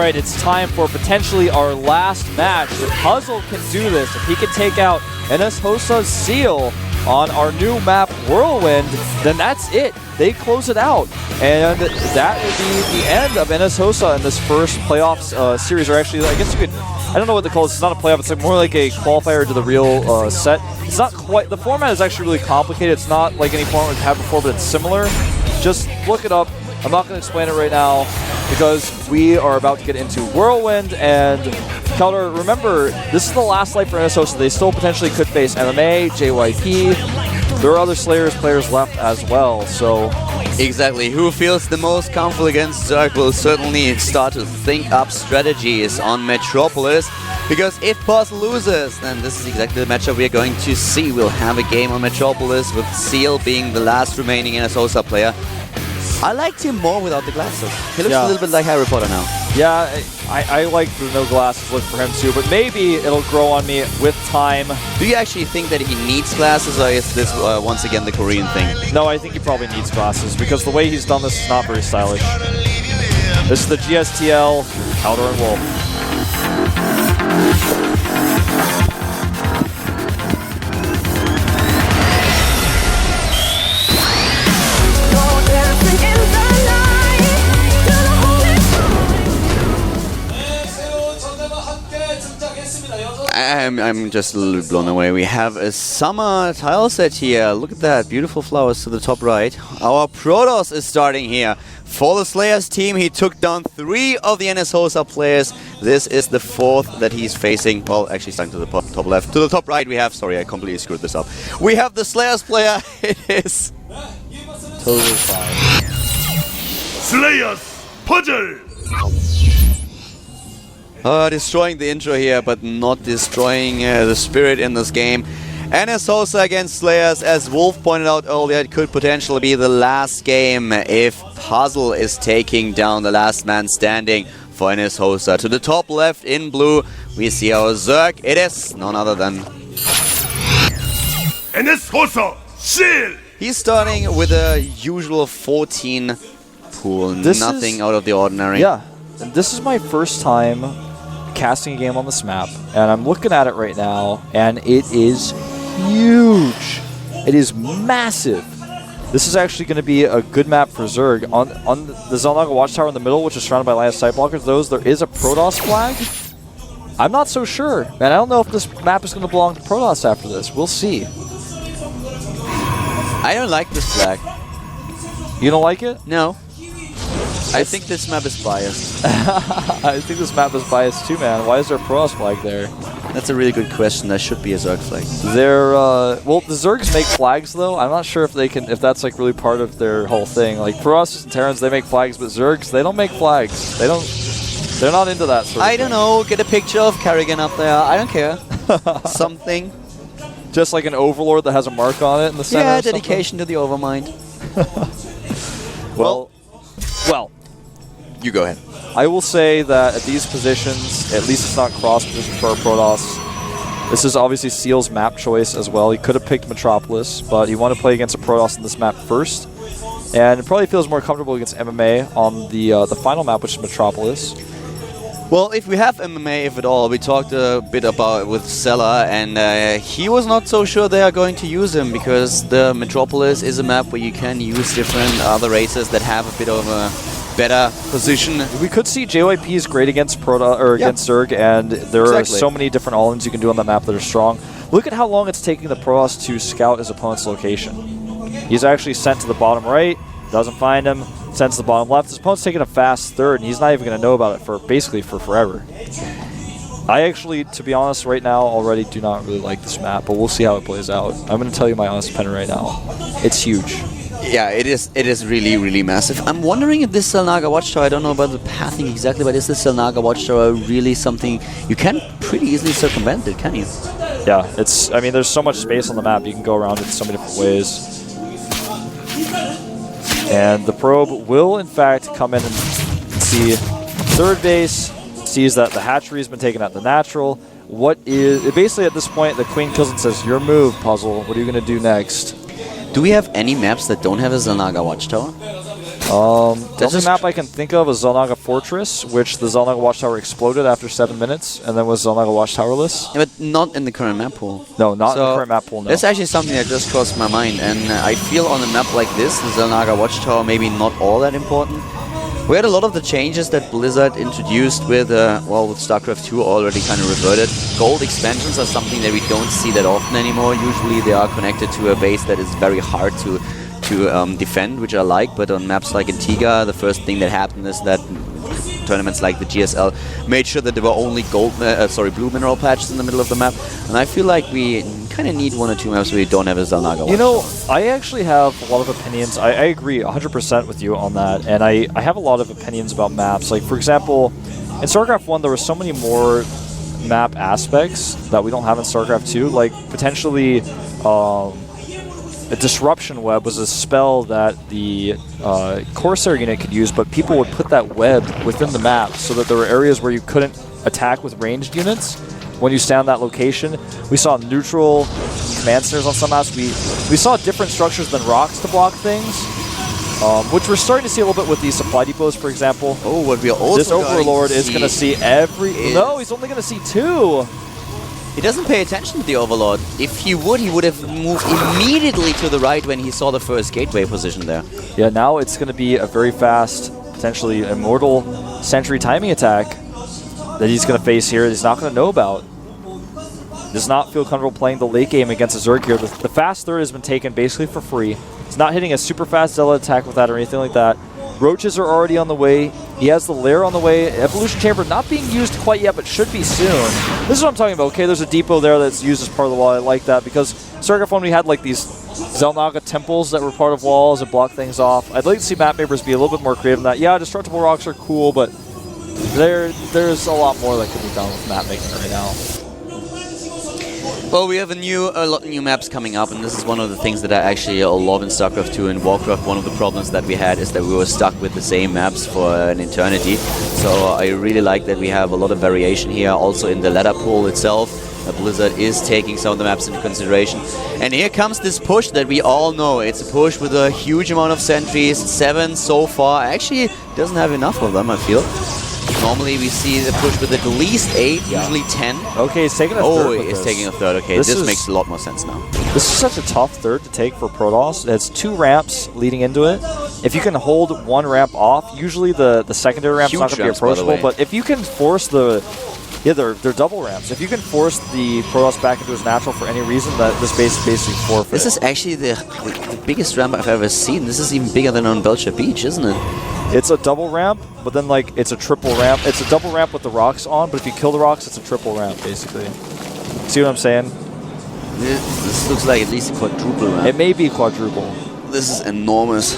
Alright, it's time for potentially our last match. If Puzzle can do this, if he can take out NS Hosa's Seal on our new map, Whirlwind, then that's it. They close it out. And that would be the end of NS Hosa in this first playoffs series. Or actually, I guess you could, I don't know what they call this. It's not a playoff. It's like more like a qualifier to the real set. It's not quite, the format is actually really complicated. It's not like any format we've had before, but it's similar. Just look it up. I'm not going to explain it right now because we are about to get into Whirlwind. And Keldor, remember, this is the last life for NS Hosa. They still potentially could face MMA, JYP. There are other Slayers players left as well, so... Exactly. Who feels the most comfortable against Zerg will certainly start to think up strategies on Metropolis. Because if Puzzle loses, then this is exactly the matchup we are going to see. We'll have a game on Metropolis with Seal being the last remaining NS Hosa player. I liked him more without the glasses. He looks a little bit like Harry Potter now. Yeah, I like the no glasses look for him too, but maybe it'll grow on me with time. Do you actually think that he needs glasses, or is this once again the Korean thing? No, I think he probably needs glasses, because the way he's done this is not very stylish. This is the GSTL, Keldor and Wolf. I'm just a little bit blown away. We have a summer tile set here. Look at that. Beautiful flowers to the top right. Our Protoss is starting here. For the Slayers team, he took down 3 of the NS Hosa players. This is the 4th that he's facing. Well, actually starting to the top left. To the top right we have, sorry, I completely screwed this up. We have the Slayers player. It is totally fine. Slayers Puzzle! Destroying the intro here, but not destroying the spirit in this game. NS Hosa against Slayers, as Wolf pointed out earlier, it could potentially be the last game if Puzzle is taking down the last man standing for NS Hosa. To the top left in blue, we see our Zerg. It is none other than NS Hosa Seal! He's starting with a usual 14 pool. Nothing out of the ordinary. Yeah, this is my first time casting a game on this map, and I'm looking at it right now, and it is huge. It is massive. This is actually going to be a good map for Zerg. On the Xel'Naga Watchtower in the middle, which is surrounded by line of sight blockers, there is a Protoss flag. I'm not so sure, and I don't know if this map is going to belong to Protoss after this. We'll see. I don't like this flag. You don't like it? No. I think this map is biased. I think this map is biased too, man. Why is there a Protoss flag there? That's a really good question. There should be a Zerg flag. Well, the Zergs make flags though. I'm not sure if they can, if that's like really part of their whole thing. Like Protoss and Terrans, they make flags, but Zergs, they don't make flags. They're not into that sort of I don't know. Get a picture of Kerrigan up there. I don't care. Something. Just like an Overlord that has a mark on it in the center. Yeah, dedication to the Overmind. Well, you go ahead. I will say that at these positions, at least it's not cross position for our Protoss. This is obviously Seal's map choice as well. He could have picked Metropolis, but he wanted to play against a Protoss in this map first. And it probably feels more comfortable against MMA on the final map, which is Metropolis. Well, if we have MMA, if at all, we talked a bit about it with Sela, and he was not so sure they are going to use him, because the Metropolis is a map where you can use different other races that have a bit of a better position. We could see JYP is great against against Zerg, and there are so many different all-ins you can do on the map that are strong. Look at how long it's taking the Protoss to scout his opponent's location. He's actually sent to the bottom right, doesn't find him, sends to the bottom left. His opponent's taking a fast third, and he's not even going to know about it for basically for forever. I actually, to be honest, right now already do not really like this map, but we'll see how it plays out. I'm going to tell you my honest opinion right now. It's huge. Yeah, it is really, really massive. I'm wondering if this Xel'Naga Watchtower, I don't know about the pathing exactly, but is this Xel'Naga Watchtower really something you can pretty easily circumvent it, can you? Yeah, I mean, there's so much space on the map, you can go around it so many different ways. And the probe will, in fact, come in and see third base, sees that the hatchery has been taken out the natural. Basically at this point, the queen kills and says, your move, Puzzle, what are you going to do next? Do we have any maps that don't have a Xel'Naga Watchtower? The only map I can think of is Xel'Naga Fortress, which the Xel'Naga Watchtower exploded after 7 minutes, and then was Xel'Naga Watchtowerless. Yeah, but not in the current map pool. No, not in the current map pool, no. That's actually something that just crossed my mind, and I feel on a map like this, the Xel'Naga Watchtower maybe not all that important. We had a lot of the changes that Blizzard introduced with, with StarCraft 2 already kind of reverted. Gold expansions are something that we don't see that often anymore. Usually they are connected to a base that is very hard to defend, which I like, but on maps like Antigua, the first thing that happened is that tournaments like the GSL made sure that there were only blue mineral patches in the middle of the map, and I feel like we kind of need 1 or 2 maps where we don't have a Xel'Naga. You know, I actually have a lot of opinions. I agree 100% with you on that, and I have a lot of opinions about maps. Like, for example, in StarCraft 1, there were so many more map aspects that we don't have in StarCraft 2, like potentially a disruption web was a spell that the Corsair unit could use, but people would put that web within the map so that there were areas where you couldn't attack with ranged units when you stand that location. We saw neutral command centers on some maps. We saw different structures than rocks to block things, which we're starting to see a little bit with these supply depots, for example. Oh, what we are also this Overlord is going to see every... No, he's only going to see 2! He doesn't pay attention to the Overlord. If he would have moved immediately to the right when he saw the first gateway position there. Yeah, now it's going to be a very fast, potentially immortal sentry timing attack that he's going to face here. He's not going to know about. Does not feel comfortable playing the late game against a Zerg here. The fast third has been taken basically for free. He's not hitting a super fast Zealot attack with that or anything like that. Roaches are already on the way. He has the lair on the way. Evolution Chamber not being used quite yet, but should be soon. This is what I'm talking about. Okay, there's a depot there that's used as part of the wall. I like that because StarCraft 1, we had like these Xel'Naga temples that were part of walls and block things off. I'd like to see map makers be a little bit more creative than that. Yeah, destructible rocks are cool, but there's a lot more that could be done with map making right now. Well, we have a lot of new maps coming up, and this is one of the things that I actually love in StarCraft 2 and Warcraft. One of the problems that we had is that we were stuck with the same maps for an eternity. So I really like that we have a lot of variation here, also in the ladder pool itself. Blizzard is taking some of the maps into consideration. And here comes this push that we all know. It's a push with a huge amount of sentries, 7 so far. Actually, doesn't have enough of them, I feel. Normally we see the push with at least 8, usually 10. Okay, he's taking a third. Oh, he's taking a third. Okay, this makes a lot more sense now. This is such a tough third to take for Protoss. It has 2 ramps leading into it. If you can hold 1 ramp off, usually the secondary ramp's not going to be approachable, but if you can force the... Yeah, they're double ramps. If you can force the Protoss back into his natural for any reason, that this base is basically forfeit. This is actually the biggest ramp I've ever seen. This is even bigger than on Belcher Beach, isn't it? It's a double ramp, but then like it's a triple ramp. It's a double ramp with the rocks on, but if you kill the rocks, it's a triple ramp, basically. See what I'm saying? This looks like at least a quadruple ramp. It may be quadruple. This is enormous.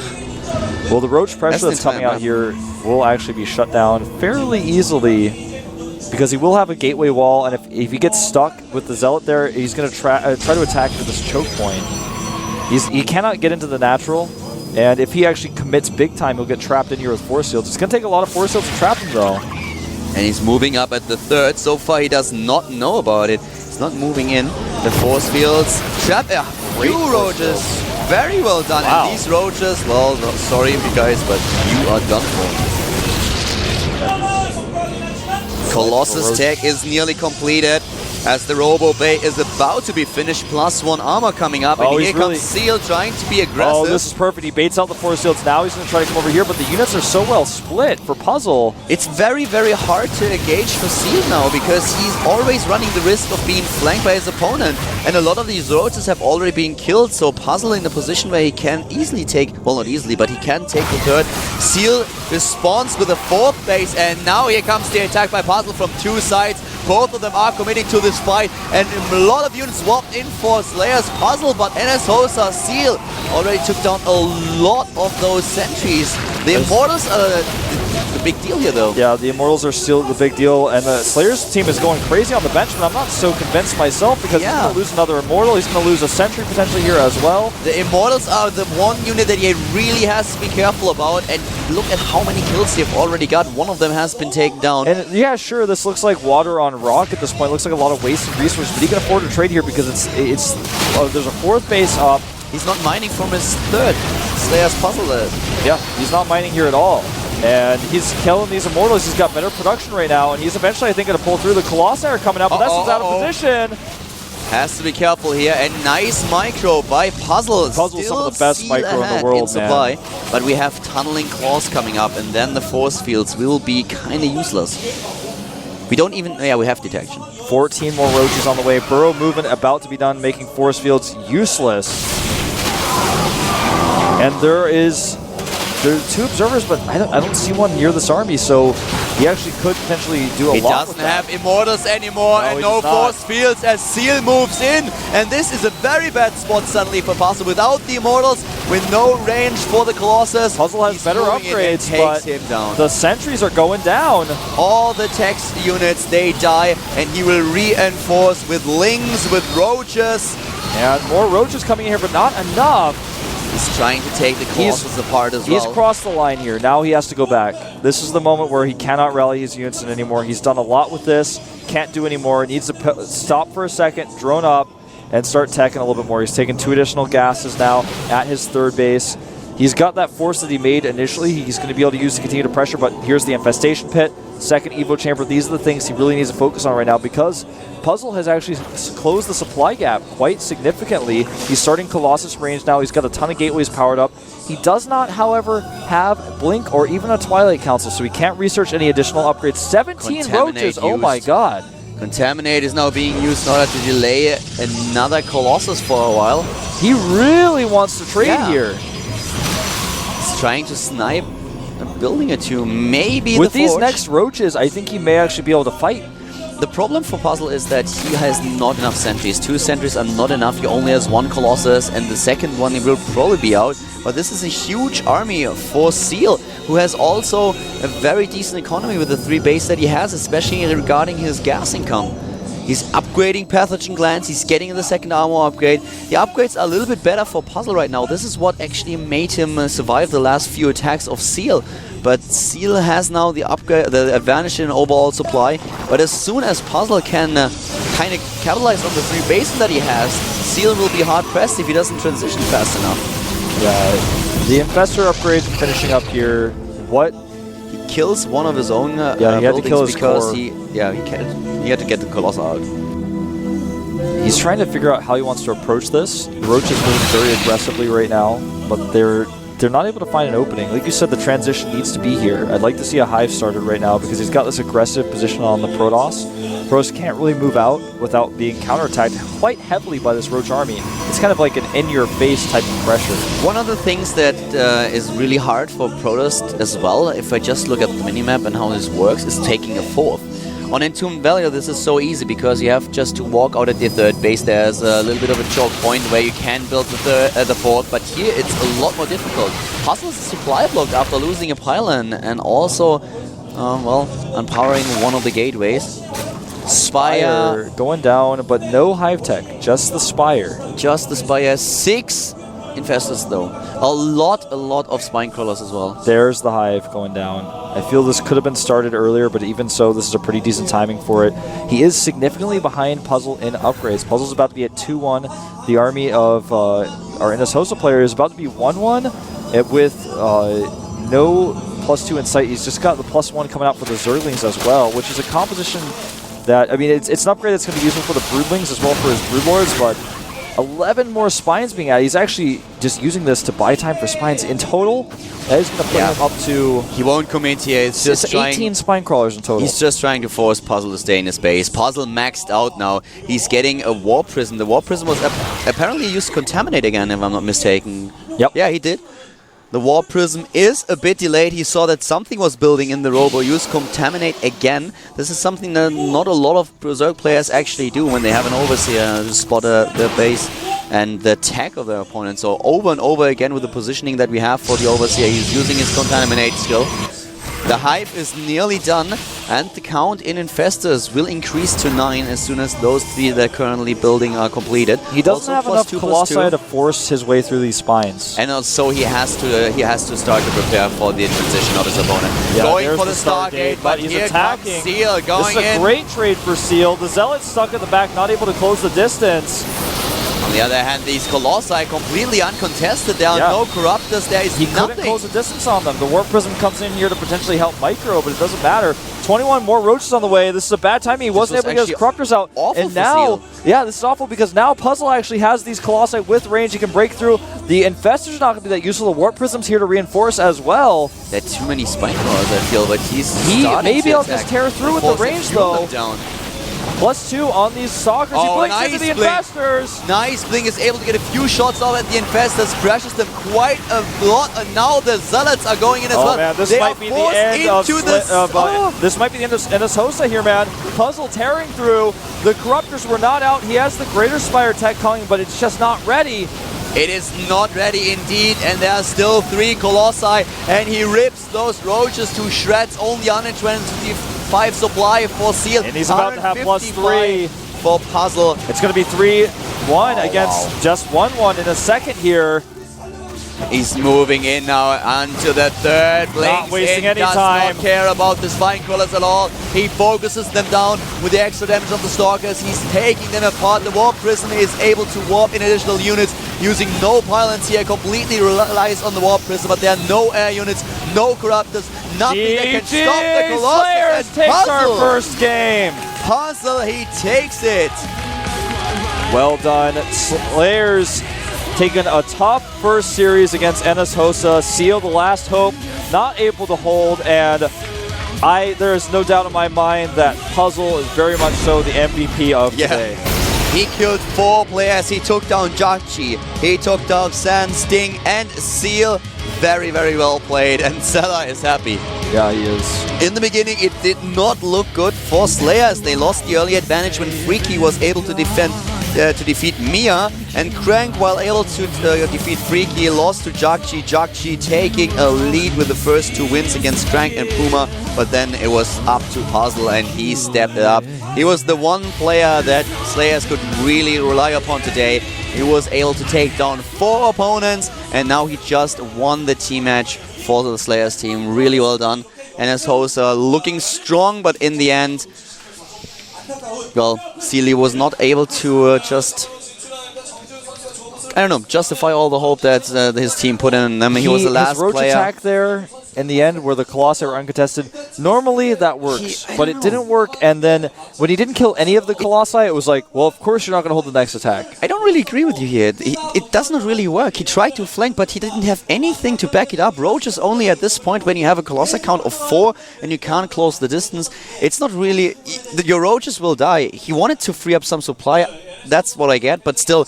Well, the roach pressure that's coming out here will actually be shut down fairly easily, because he will have a gateway wall, and if he gets stuck with the Zealot there, he's going to try to attack through this choke point. He cannot get into the natural, and if he actually commits big time, he'll get trapped in here with Force Fields. It's going to take a lot of Force Fields to trap him, though. And he's moving up at the third. So far, he does not know about it. He's not moving in. The Force Fields trap. 2 roaches. Very well done. Wow. And these roaches, well, sorry you guys, but you are done for. Colossus tech is nearly completed as the Robo Bay is about to be finished. +1 armor coming up, and here comes Seal trying to be aggressive. Oh, this is perfect. He baits out the Force Fields. Now he's going to try to come over here, but the units are so well split for Puzzle. It's very, very hard to engage for Seal now because he's always running the risk of being flanked by his opponent, and a lot of these roaches have already been killed, so Puzzle in a position where he can easily take, well, not easily, but he can take the third. Seal responds with a 4th base, and now here comes the attack by Puzzle from 2 sides. Both of them are committing to this fight, and a lot of units swapped in for Slayer's Puzzle, but NS Hosa Seal already took down a lot of those sentries. The Immortals are the big deal here, though. Yeah, the Immortals are still the big deal, and the Slayer's team is going crazy on the bench, but I'm not so convinced myself because he's going to lose another Immortal. He's going to lose a Sentry potentially here as well. The Immortals are the one unit that he really has to be careful about, and look at how many kills they've already got. One of them has been taken down. And yeah, sure, this looks like water on rock at this point. It looks like a lot of wasted resources, but he can afford to trade here because there's a 4th base up. He's not mining from his third. Slayer's puzzle there. Yeah, he's not mining here at all. And he's killing these Immortals. He's got better production right now, and he's eventually, I think, going to pull through. The Colossi are coming out, but Ness's out of position. Has to be careful here. A nice micro by Puzzle. Puzzle's some of the best micro in the world, man. But we have Tunneling Claws coming up, and then the force fields will be kind of useless. We don't even... Yeah, we have detection. 14 more Roaches on the way. Burrow movement about to be done, making force fields useless. And there's two observers, but I don't see one near this army, so he actually could potentially do a lot with that. He doesn't have Immortals anymore, and no force fields as Seal moves in. And this is a very bad spot suddenly for Puzzle. Without the Immortals, with no range for the Colossus. Puzzle has better upgrades, but him down. The sentries are going down. All the text units, they die, and he will reinforce with Lings, with Roaches. And more Roaches coming in here, but not enough. He's trying to take the Colossus apart as well. He's crossed the line here. Now he has to go back. This is the moment where he cannot rally his units in anymore. He's done a lot with this. Can't do anymore. Needs to stop for a second, drone up, and start teching a little bit more. He's taken 2 additional gases now at his third base. He's got that force that he made initially. He's going to be able to use to continue to pressure, but here's the Infestation Pit, second Evo Chamber. These are the things he really needs to focus on right now because Puzzle has actually closed the supply gap quite significantly. He's starting Colossus range now. He's got a ton of gateways powered up. He does not, however, have Blink or even a Twilight Council, so he can't research any additional upgrades. 17 Roaches, oh my god. Contaminate is now being used in order to delay another Colossus for a while. He really wants to trade here. He's trying to snipe a building or two, maybe with the these Forge. next Roaches, I think he may actually be able to fight. The problem for Puzzle is that he has not enough sentries. 2 sentries are not enough. He only has 1 Colossus, and the second one he will probably be out. But this is a huge army for Seal, who has also a very decent economy with the 3 base that he has, especially regarding his gas income. He's upgrading Pathogen Glands, he's getting the second armor upgrade. The upgrades are a little bit better for Puzzle right now. This is what actually made him survive the last few attacks of Seal. But Seal has now the advantage in overall supply. But as soon as Puzzle can kind of capitalize on the 3 bases that he has, Seal will be hard-pressed if he doesn't transition fast enough. Yeah, the Infestor upgrade finishing up here. What? He kills one of his own he had to kill his because core. he had to get the Colossus out. He's trying to figure out how he wants to approach this. The Roach is moving very aggressively right now, but they're not able to find an opening. Like you said, the transition needs to be here. I'd like to see a Hive started right now because he's got this aggressive position on the Protoss. Protoss can't really move out without being counterattacked quite heavily by this Roach army. It's kind of like an in-your-face type of pressure. One of the things that is really hard for Protoss as well, if I just look at the minimap and how this works, is taking a 4th. On Entombed Valley, this is so easy because you have just to walk out at the 3rd base. There's a little bit of a choke point where you can build the 4th, but here it's a lot more difficult. Puzzle is a supply block after losing a pylon and also, unpowering one of the gateways. Spire going down, but no Hive Tech, just the Spire. Just the Spire. 6 Infestors though. A lot of Spine Crawlers as well. There's the Hive going down. I feel this could have been started earlier, but even so, this is a pretty decent timing for it. He is significantly behind Puzzle in upgrades. Puzzle's about to be at 2-1. The army of our Innis Hosa player is about to be 1-1 with no +2 in sight. He's just got the +1 coming out for the Zerglings as well, which is a composition that, I mean, it's an upgrade that's going to be useful for the Broodlings as well for his Broodlords, but 11 more Spines being added. He's actually just using this to buy time for Spines. In total, that is going to put him up to... He won't commit here. It's 18 Spine Crawlers in total. He's just trying to force Puzzle to stay in his base. Puzzle maxed out now. He's getting a War Prism. The War Prism was apparently used to Contaminate again, if I'm not mistaken. Yep. Yeah, he did. The War Prism is a bit delayed. He saw that something was building in the robo. Use Contaminate again. This is something that not a lot of Berserk players actually do when they have an Overseer to spot their base and the attack of their opponent. So over and over again with the positioning that we have for the Overseer, he's using his Contaminate skill. The Hive is nearly done, and the count in Infestors will increase to 9 as soon as those 3 that are currently building are completed. He doesn't have enough Colossi to force his way through these Spines. And also he has to start to prepare for the transition of his opponent. Yeah, going for the Stargate, but he's here attacking. Comes Seal going in. This is a great trade for Seal. The Zealot's stuck at the back, not able to close the distance. On the other hand, these Colossi completely uncontested. There are no Corruptors. There is He nothing. couldn't close the distance on them. The Warp Prism comes in here to potentially help Micro, but it doesn't matter. 21 more Roaches on the way. This is a bad timing. He wasn't able to get his Corruptors out. And now, this is awful because now Puzzle actually has these Colossi with range. He can break through. The Infestors not going to be that useful. The Warp Prism's here to reinforce as well. There are too many Spike Claws, I feel, but maybe I'll just tear through with the range though. +2 on these Stalkers. He blinks into the Infestors. Nice Blink is able to get a few shots off at the Infestors, crashes them quite a lot, and now the Zealots are going in as well. Man, this might be the end of this might be the end of Hosa here, man. Puzzle tearing through. The Corruptors were not out. He has the Greater Spire tech coming, but it's just not ready. It is not ready indeed, and there are still 3 Colossi, and he rips those Roaches to shreds. Only 125 supply for Seal. And he's about to have +3 for Puzzle. It's going to be 3-1 against just 1-1 in a second here. He's moving in now onto the third. Not wasting any does time. Not care about the Spine Crawlers at all. He focuses them down with the extra damage of the Stalkers. He's taking them apart. The Warp Prism is able to warp in additional units using no pylons here. Completely relies on the Warp Prism, but there are no air units, no Corruptors, nothing that can stop the Colossus. Slayers takes our first game. Puzzle, he takes it. Well done. Slayers taking a tough first series against NS Hosa. Seal, the last hope, not able to hold, and there is no doubt in my mind that Puzzle is very much so the MVP of today. He killed 4 players. He took down Jakchi, he took down Sand, Sting, and Seal. Very, very well played, and Zella is happy. Yeah, he is. In the beginning, it did not look good for Slayers. They lost the early advantage when Freaky was able to defeat Mia, and Crank, while able to defeat Freaky, lost to Jakchi. Jakchi taking a lead with the first 2 wins against Crank and Puma, but then it was up to Puzzle, and he stepped it up. He was the one player that Slayers could really rely upon today. He was able to take down 4 opponents, and now he just won the team match for the Slayers team. Really well done. NS Hosa looking strong, but in the end, well, Sealy was not able to justify all the hope that his team put in. I mean, he was the last his roach player. attack there in the end where the Colossi were uncontested. Normally that works, but it didn't work. And then when he didn't kill any of the Colossi, it was like, well, of course you're not going to hold the next attack. I don't really agree with you here. It does not really work. He tried to flank, but he didn't have anything to back it up. Roach is only at this point when you have a Colossi count of 4 and you can't close the distance. It's not really... Your Roaches will die. He wanted to free up some supply. That's what I get, but still...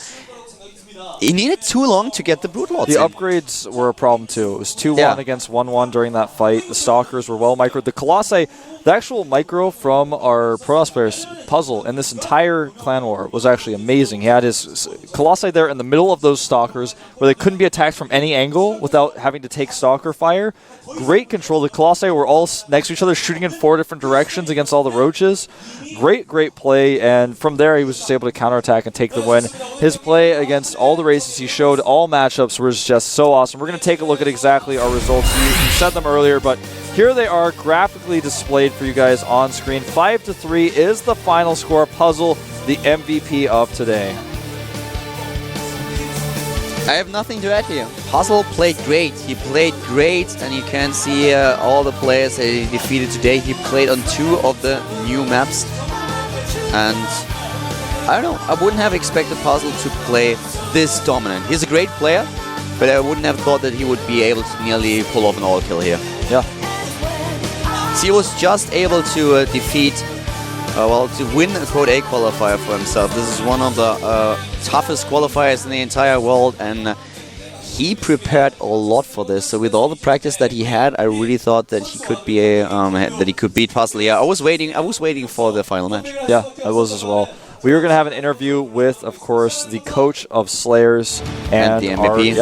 He needed too long to get the Brood Lords The in. upgrades were a problem too. It was 2-1 against 1-1 during that fight. The Stalkers were well microed. The Colossi, the actual micro from our Protoss players Puzzle in this entire clan war was actually amazing. He had his Colossi there in the middle of those Stalkers where they couldn't be attacked from any angle without having to take Stalker fire. Great control. The Colossi were all next to each other, shooting in 4 different directions against all the Roaches. Great play, and from there he was just able to counterattack and take the win. His play against all the races he showed, all matchups, was just so awesome. We're going to take a look at exactly our results. You said them earlier, but here they are graphically displayed for you guys on screen. 5-3 is the final score. Puzzle, the MVP of today. I have nothing to add here. Puzzle played great. He played great, and you can see all the players that he defeated today. He played on 2 of the new maps, and I don't know. I wouldn't have expected Puzzle to play this dominant. He's a great player, but I wouldn't have thought that he would be able to nearly pull off an all-kill here. Yeah. So he was just able to defeat, to win a Code A qualifier for himself. This is one of the toughest qualifiers in the entire world, and he prepared a lot for this. So with all the practice that he had, I really thought that he could be that he could beat Puzzle. Yeah, I was waiting for the final match. Yeah, I was as well. We were going to have an interview with, of course, the coach of Slayers and the MVP.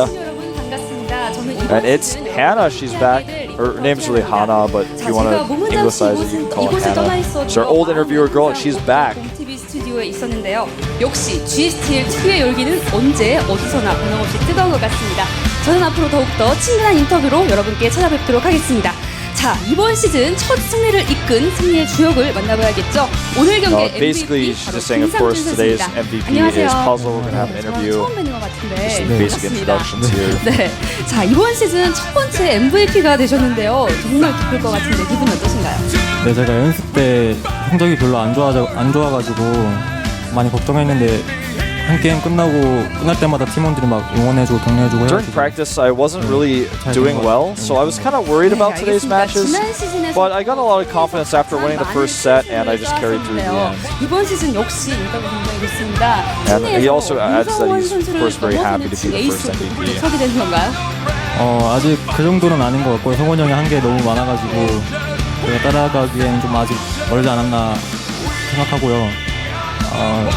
And it's Hannah. She's back. Her name's really Hana, but if you want to anglicize it, you can call her Hannah. It's our old interviewer girl, and she's back. GOMTV 스튜디오에 있었는데요. 역시 GSTL 특유의 열기는 언제 어디서나 변함없이 뜨거운 것 같습니다. 저는 앞으로 더욱더 친근한 인터뷰로 여러분께 찾아뵙도록 하겠습니다. 자, 이번 시즌 첫 승리를 이끈 승리의 주역을 만나봐야겠죠. 오늘 경기 basically, MVP she's 바로 just saying, of course, today's 김상준 MVP 선수입니다. is 안녕하세요. Puzzle. We're gonna have an interview. 처음 뵙는 것 같은데. Just some basic introductions here. 네, 자 이번 시즌 첫 번째 MVP가 되셨는데요. 정말 기쁠 것 같은데 기분이 어떠신가요? 네, 제가 연습 때 성적이 별로 안 좋아가지고 많이 걱정했는데 한 게임 끝날 때마다 팀원들이 막 응원해주고 격려해주고 During 해가지고 practice, I wasn't really doing well, so I was kind of worried about today's matches. But I got a lot of confidence after winning the first set, and I just carried through the end. 이번 시즌 역시 인터뷰 굉장히 좋습니다. And he also adds that he's, of course, very happy to be the first MVP. 서게 된 건가요? 아직 그 정도는 아닌 것 같고요. 성원 형이 한 게 너무 많아가지고 제가 따라가기에는 좀 아직 멀지 않았나 생각하고요.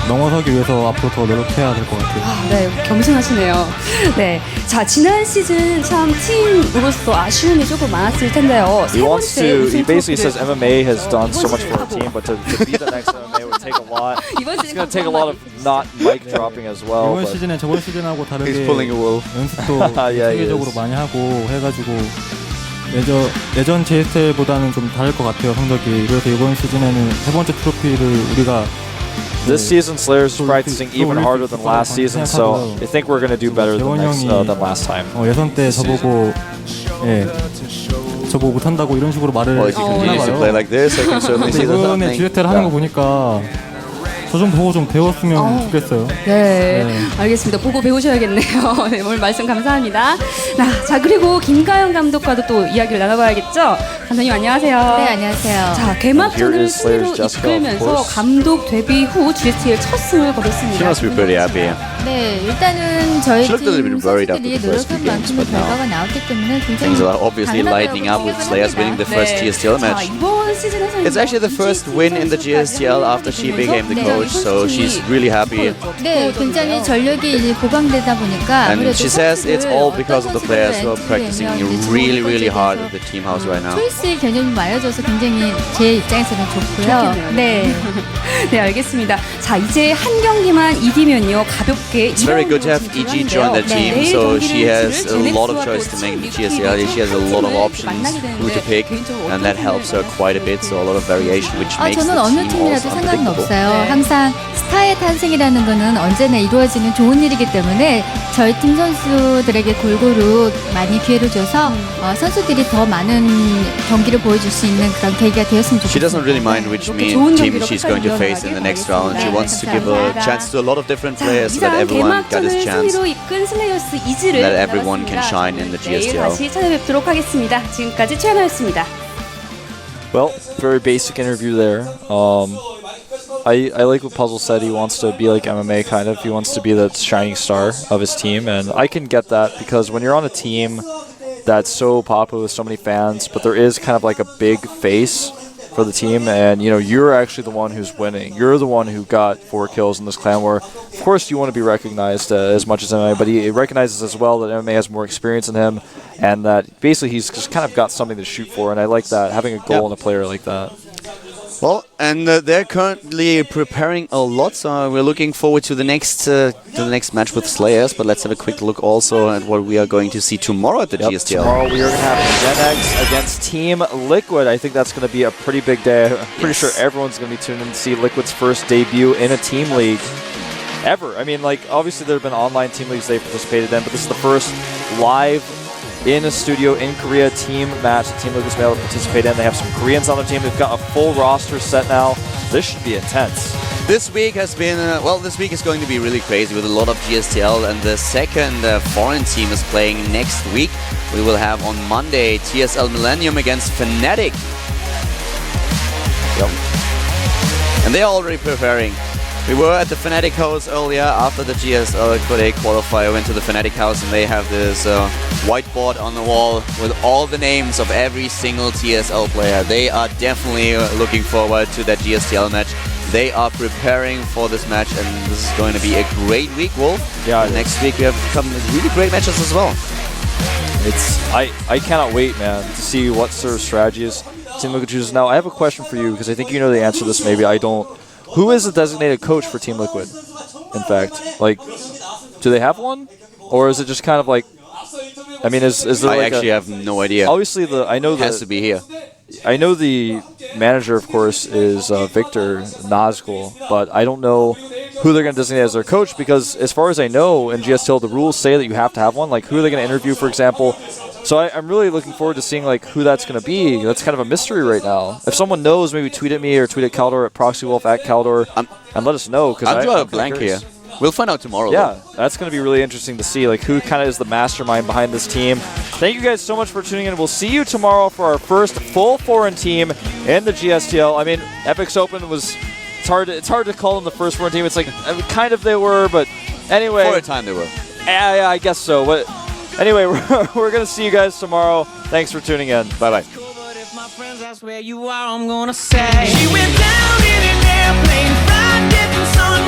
넘어서기 위해서 앞으로 더 노력해야 될 것 같아요. 네, 겸손하시네요. 네, 자 지난 시즌 참 팀으로서 아쉬움이 조금 많았을 텐데요. He wants to. He basically says MMA has done so much for our team, but to be the next MMA would take a lot. It's going to take a lot of not mic dropping as well. 이번 But 시즌에 저번 시즌하고 다르게 He's pulling a wool. 연습도 Yeah, he 체계적으로 is. 많이 하고 해가지고 예전 GSTL보다는 좀 다를 것 같아요, 성적이. 그래서 이번 시즌에는 세 번째 트로피를 우리가 this season, Slayers is practicing even harder than last season, so I think we're going to do better than last time. 예선 때 저보고 못한다고 이런 식으로 말을 Well, if he continues to play 하나봐요. like this, I can certainly see that 이번에 happening. GSTL 하는 거 보니까 저 좀 보고 좀 배웠으면 좋겠어요. 네, 네. 알겠습니다. 보고 배우셔야겠네요. 네, 오늘 말씀 감사합니다. 자, 그리고 김가영 감독과도 또 이야기를 나눠봐야겠죠? 감독님 안녕하세요. 네, 안녕하세요. 자, 개막전을 Here is 승리로 Slayers Jessica, of 이끌면서 course. 감독 데뷔 후 GSTL 첫 승을 거뒀습니다. She must be pretty happy. 네, 일단은 저희 She looked a little bit 팀 worried after 선수들이 the first few 노력한 games, 만큼의 but now 결과가 나왔기 때문에 굉장히 things are obviously lightening up with Slayers winning the first GSTL 자, match. 이번 시즌에서 It's actually the first win in the GSTL after she became the coach, so she's really happy. 네, 굉장히 전력이 이제 보강되다 보니까 And 아무래도 she says it's 선수들 all 어떤 because of the players who are 선수들을 practicing 엔트리되면 이제 really, 좋은 really hard 코치에 at the team house right now. 초이스의 개념이 알려져서 굉장히 제 입장에서는 좋고요. 좋겠네요. 네. 네, 알겠습니다. 자, 이제 한 경기만 이기면요 가볍게 It's very good to have EG join the team, so she has a lot of choice to make in the GSTL. She has a lot of options who to pick, and that helps her quite a bit. So a lot of variation, which makes the 저는 어느 team 팀이라도 also 상관은 unpredictable. 없어요. 네. 항상 스타의 탄생이라는 거는 언제나 이루어지는 좋은 일이기 때문에 저희 팀 선수들에게 골고루 많이 기회를 줘서 선수들이 더 많은 경기를 보여줄 수 있는 그런 계기가 되었으면 She doesn't 좋겠습니다. really mind which team she's going to face in the next round. She wants to give a chance to a lot of different 자, players so that 이상 everyone got his 개막전을 chance. 승리로 이끈 슬레이어스 이즈를 That everyone can 나갔습니다. shine in the 내일 GSTL. 다시 찾아뵙도록 하겠습니다. 지금까지 최연아였습니다. Well, very basic interview there. I like what Puzzle said. He wants to be like MMA, kind of. He wants to be the shining star of his team, and I can get that because when you're on a team that's so popular with so many fans, but there is kind of like a big face for the team, and you're actually the one who's winning. You're the one who got 4 kills in this clan war. Of course, you want to be recognized as much as MMA, but he recognizes as well that MMA has more experience in him, and that basically he's just kind of got something to shoot for, and I like that, having a goal in a player like that. Well, and they're currently preparing a lot, so we're looking forward to the next match with Slayers. But let's have a quick look also at what we are going to see tomorrow at the GSTL. Tomorrow we are going to have Gen X against Team Liquid. I think that's going to be a pretty big day. I'm pretty sure everyone's going to be tuned in to see Liquid's first debut in a team league ever. I mean, like, obviously there have been online team leagues they've participated in, but this is the first live in a studio in Korea team match that Team Liquid's been able to participate in. They have some Koreans on their team. They've got a full roster set now. This should be intense. This week has been, this week is going to be really crazy with a lot of GSTL, and the second foreign team is playing next week. We will have on Monday TSL Millennium against Fnatic. Yep. And they are already preparing. We were at the Fnatic house earlier after the GSL Korea qualifier. Went to the Fnatic house and they have this whiteboard on the wall with all the names of every single TSL player. They are definitely looking forward to that GSTL match. They are preparing for this match, and this is going to be a great week, Wolf. Yeah. And next week we have some really great matches as well. I cannot wait, man, to see what sort of strategies Team Liquid chooses. Now, I have a question for you because I think you know the answer to this. Maybe I don't. Who is the designated coach for Team Liquid? In fact, like, do they have one, or is it just kind of like I mean, is there I like actually have no idea. obviously I know Has to be here. I know the manager, of course, is Victor Nazgul, but I don't know who they're going to designate as their coach because, as far as I know, in GSTL, the rules say that you have to have one. Like, who are they going to interview, for example? So I'm really looking forward to seeing like who that's going to be. That's kind of a mystery right now. If someone knows, maybe tweet at me or tweet at Caldor at ProxyWolf at Caldor and let us know. I'm drawing a blank here. We'll find out tomorrow. Yeah, that's going to be really interesting to see, like who kind of is the mastermind behind this team. Thank you guys so much for tuning in. We'll see you tomorrow for our first full foreign team in the GSTL. I mean, Epic's Open was it's hard to call them the first foreign team. It's like kind of they were, but anyway, For a time they were. Yeah, I guess so. But anyway, we're going to see you guys tomorrow. Thanks for tuning in. Bye bye. But if my friends ask where you are, I'm gonna say she went down in an airplane.